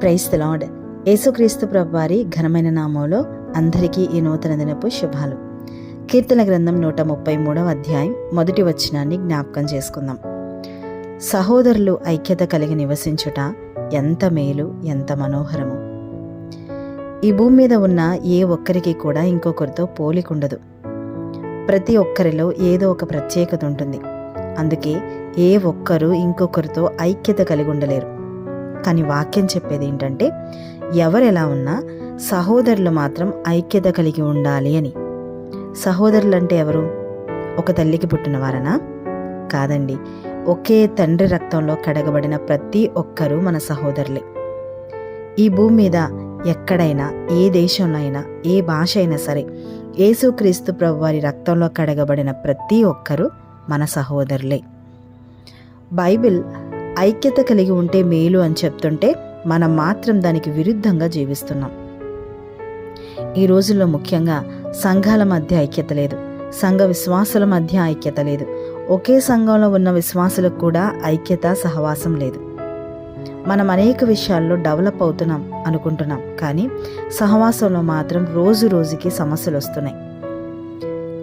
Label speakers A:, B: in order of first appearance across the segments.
A: Praise the lord. యేసుక్రీస్తు ప్రభువారి ఘనమైన నామంలో అందరికీ ఈ నూతన దినపు శుభాలు. కీర్తన గ్రంథం 133వ అధ్యాయం మొదటి వచనాన్ని జ్ఞాపకం చేసుకుందాం. సహోదరులు ఐక్యత కలిగి నివసించుట ఎంత మేలు, ఎంత మనోహరము. ఈ భూమి మీద ఉన్న ఏ ఒక్కరికి కూడా ఇంకొకరితో పోలికుండదు. ప్రతి ఒక్కరిలో ఏదో ఒక ప్రత్యేకత ఉంటుంది. అందుకే ఏ ఒక్కరూ ఇంకొకరితో ఐక్యత కలిగి ఉండలేరు. కానీ వాక్యం చెప్పేది ఏంటంటే, ఎవరెలా ఉన్నా సహోదరులు మాత్రం ఐక్యత కలిగి ఉండాలి అని. సహోదరులు అంటే ఎవరు? ఒక తల్లికి పుట్టినవారనా? కాదండి. ఒకే తండ్రి రక్తంలో కడగబడిన ప్రతి ఒక్కరూ మన సహోదరులే. ఈ భూమి మీద ఎక్కడైనా, ఏ దేశంలో అయినా, ఏ భాష అయినా సరే, యేసుక్రీస్తు ప్రభువారి రక్తంలో కడగబడిన ప్రతి ఒక్కరూ మన సహోదరులే. బైబిల్ ఐక్యత కలిగి ఉంటే మేలు అని చెప్తుంటే మనం మాత్రం దానికి విరుద్ధంగా జీవిస్తున్నాం. ఈ రోజుల్లో ముఖ్యంగా సంఘాల మధ్య ఐక్యత లేదు, సంఘ విశ్వాసుల మధ్య ఐక్యత లేదు, ఒకే సంఘంలో ఉన్న విశ్వాసులకు కూడా ఐక్యత, సహవాసం లేదు. మనం అనేక విషయాల్లో డెవలప్ అవుతున్నాం అనుకుంటున్నాం, కానీ సహవాసంలో మాత్రం రోజు రోజుకి సమస్యలు వస్తున్నాయి.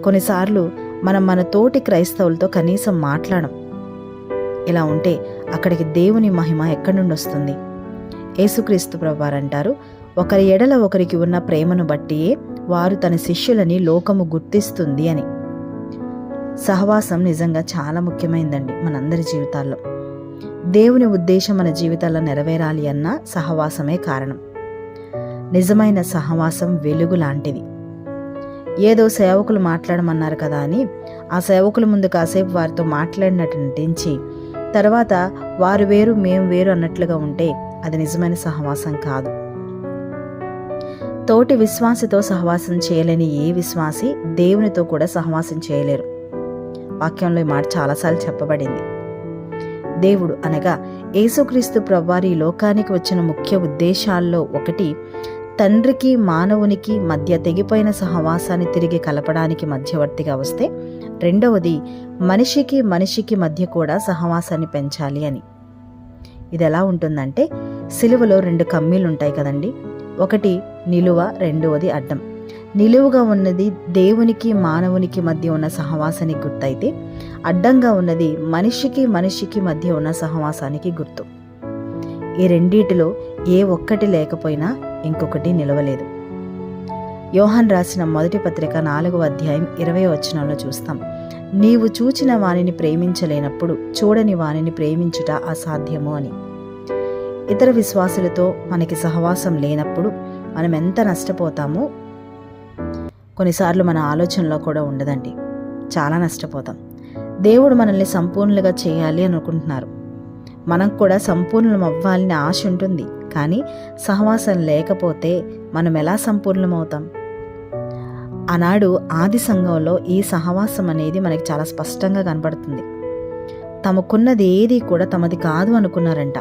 A: కొన్నిసార్లు మనం మన తోటి క్రైస్తవులతో కనీసం మాట్లాడం. ఇలా ఉంటే అక్కడికి దేవుని మహిమ ఎక్కడి నుండి వస్తుంది? యేసుక్రీస్తు ప్రభువారు అంటారు, ఒకరి ఎడల ఒకరికి ఉన్న ప్రేమను బట్టియే వారు తన శిష్యులని లోకము గుర్తిస్తుంది అని. సహవాసం నిజంగా చాలా ముఖ్యమైనదండి మనందరి జీవితాల్లో. దేవుని ఉద్దేశం మన జీవితాల్లో నెరవేరాలి అన్న సహవాసమే కారణం. నిజమైన సహవాసం వెలుగు లాంటిది. ఏదో సేవకులు మాట్లాడమన్నారు కదా అని ఆ సేవకుల ముందు కాసేపు వారితో మాట్లాడినట్టు నటించి తర్వాత వారు వేరు మేము వేరు అన్నట్లుగా ఉంటే అది నిజమైన సహవాసం కాదు. తోటి విశ్వాసితో సహవాసం చేయలేని ఏ విశ్వాసి దేవునితో కూడా సహవాసం చేయలేరు. వాక్యంలో ఈ మాట చాలాసార్లు చెప్పబడింది. దేవుడు అనగా యేసుక్రీస్తు ప్రభువారు ఈ లోకానికి వచ్చిన ముఖ్య ఉద్దేశాల్లో ఒకటి, తండ్రికి మానవునికి మధ్య తెగిపోయిన సహవాసాన్ని తిరిగి కలపడానికి మధ్యవర్తిగా వస్తే, రెండవది మనిషికి మనిషికి మధ్య కూడా సహవాసాన్ని పెంచాలి అని. ఇది ఎలా ఉంటుందంటే, సిలువలో 2 కమ్మీలు ఉంటాయి కదండి. ఒకటి నిలువ, రెండవది అడ్డం. నిలువుగా ఉన్నది దేవునికి మానవునికి మధ్య ఉన్న సహవాసానికి గుర్తయితే, అడ్డంగా ఉన్నది మనిషికి మనిషికి మధ్య ఉన్న సహవాసానికి గుర్తు. ఈ రెండిటిలో ఏ ఒక్కటి లేకపోయినా ఇంకొకటి నిలవలేదు. యోహాను రాసిన మొదటి పత్రిక 4వ అధ్యాయం 20వ వచనంలో చూస్తాం, నీవు చూచిన వానిని ప్రేమించలేనప్పుడు చూడని వానిని ప్రేమించుట అసాధ్యము అని. ఇతర విశ్వాసులతో మనకి సహవాసం లేనప్పుడు మనం ఎంత నష్టపోతామో కొన్నిసార్లు మన ఆలోచనలో కూడా ఉండదండి. చాలా నష్టపోతాం. దేవుడు మనల్ని సంపూర్ణులుగా చేయాలి అనుకుంటున్నారు. మనం కూడా సంపూర్ణం అవ్వాలని ఆశ ఉంటుంది. కానీ సహవాసం లేకపోతే మనం ఎలా సంపూర్ణమవుతాం? ఆనాడు ఆది సంఘంలో ఈ సహవాసం అనేది మనకి చాలా స్పష్టంగా కనబడుతుంది. తమకున్నది ఏది కూడా తమది కాదు అనుకున్నారంట.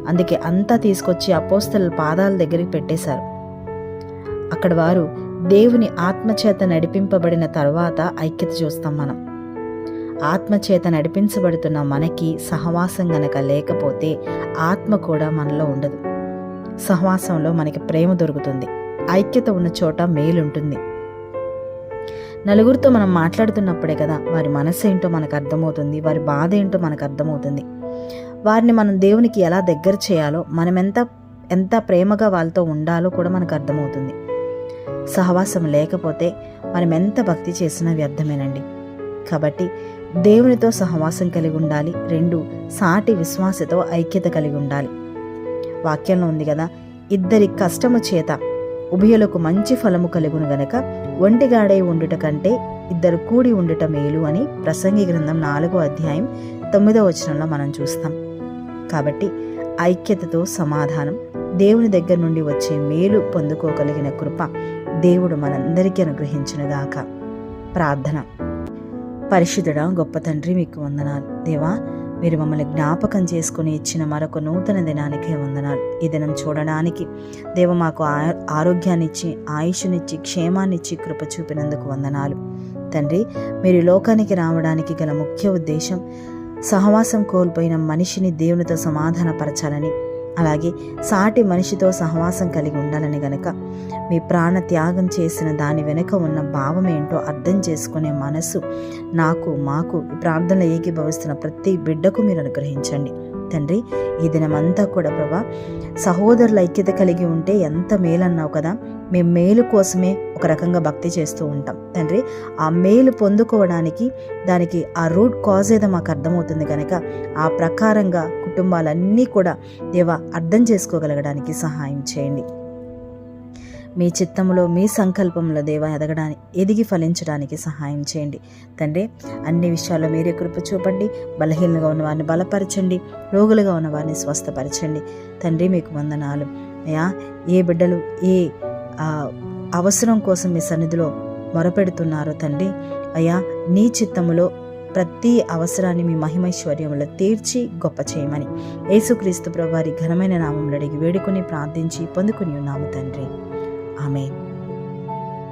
A: అందుకే అంతా తీసుకొచ్చి అపోస్తలుల పాదాల దగ్గరికి పెట్టేశారు. అక్కడ వారు దేవుని ఆత్మచేత నడిపింపబడిన తర్వాత ఐక్యత చూస్తాం. మనం ఆత్మచేత నడిపించబడుతున్న మనకి సహవాసం గనక లేకపోతే ఆత్మ కూడా మనలో ఉండదు. సహవాసంలో మనకి ప్రేమ దొరుకుతుంది. ఐక్యత ఉన్న చోట మేలుంటుంది. నలుగురితో మనం మాట్లాడుతున్నప్పుడే కదా వారి మనసు ఏంటో మనకు అర్థమవుతుంది, వారి బాధ ఏంటో మనకు అర్థమవుతుంది. వారిని మనం దేవునికి ఎలా దగ్గర చేయాలో, మనం ఎంత ప్రేమగా వాళ్ళతో ఉండాలో కూడా మనకు అర్థమవుతుంది. సహవాసం లేకపోతే మనం ఎంత భక్తి చేసినా వ్యర్థమేనండి. కాబట్టి దేవునితో సహవాసం కలిగి ఉండాలి. 2 సాటి విశ్వాసతో ఐక్యత కలిగి ఉండాలి. వాక్యంలో ఉంది కదా, ఇద్దరి కష్టము చేత ఉభయులకు మంచి ఫలము కలుగును గనక ఒంటిగాడై ఉండుట కంటే ఇద్దరు కూడి ఉండుట మేలు అని ప్రసంగి గ్రంథం 4వ అధ్యాయం 9వ వచనంలో మనం చూస్తాం. కాబట్టి ఐక్యతతో సమాధానం, దేవుని దగ్గర నుండి వచ్చే మేలు పొందుకోగలిగిన కృప దేవుడు మనందరికీ అనుగ్రహించునుగాక. ప్రార్థన. పరిశుద్ధుడా, గొప్ప తండ్రి, మీకు వందనాలు. దేవా, మీరు మమ్మల్ని జ్ఞాపకం చేసుకుని ఇచ్చిన మరొక నూతన దినానికే వందనాలు. ఈ దినం చూడడానికి దేవ మాకు ఆరోగ్యాన్నిచ్చి, ఆయుష్నిచ్చి, క్షేమాన్నిచ్చి కృప చూపినందుకు వందనాలు. తండ్రి, మీరు లోకానికి రావడానికి గల ముఖ్య ఉద్దేశం సహవాసం కోల్పోయిన మనిషిని దేవునితో సమాధానపరచాలని, అలాగే సాటి మనిషితో సహవాసం కలిగి ఉండాలని గనక మీ ప్రాణ త్యాగం చేసిన దాని వెనుక ఉన్న భావం ఏంటో అర్థం చేసుకునే మనసు మాకు ఈ ప్రార్థనలో ఏకీభవిస్తున్న ప్రతి బిడ్డకు మీరు అనుగ్రహించండి తండ్రి. ఈ దినమంతా కూడా ప్రభా సహోదరుల ఐక్యత కలిగి ఉంటే ఎంత మేలన్నావు కదా. మేము మేలు కోసమే ఒక రకంగా భక్తి చేస్తూ ఉంటాం తండ్రి. ఆ మేలు పొందుకోవడానికి దానికి ఆ రూట్ కాజ్ ఏదో మాకు అర్థమవుతుంది కనుక ఆ ప్రకారంగా కుటుంబాలన్నీ కూడా దేవా అర్థం చేసుకోగలగడానికి సహాయం చేయండి. మీ చిత్తంలో మీ సంకల్పంలో దేవా ఎదిగి ఫలించడానికి సహాయం చేయండి తండ్రి. అన్ని విషయాల్లో మీరే కృప చూపండి. బలహీనంగా ఉన్న వారిని బలపరచండి, రోగులుగా ఉన్న వారిని స్వస్థపరచండి తండ్రి. మీకు వందనాలు అయ్యా. ఏ బిడ్డలు ఏ అవసరం కోసం మీ సన్నిధిలో మొరపెడుతున్నారో తండ్రి అయ్యా, నీ చిత్తములో ప్రతి అవసరాన్ని మీ మహిమైశ్వర్యములో తీర్చి గొప్ప చేయమని యేసుక్రీస్తు ప్రభువారి ఘనమైన నామములో అడిగి వేడుకొని ప్రార్థించి పొందుకుని ఉన్నాము తండ్రి. ఆమేన్.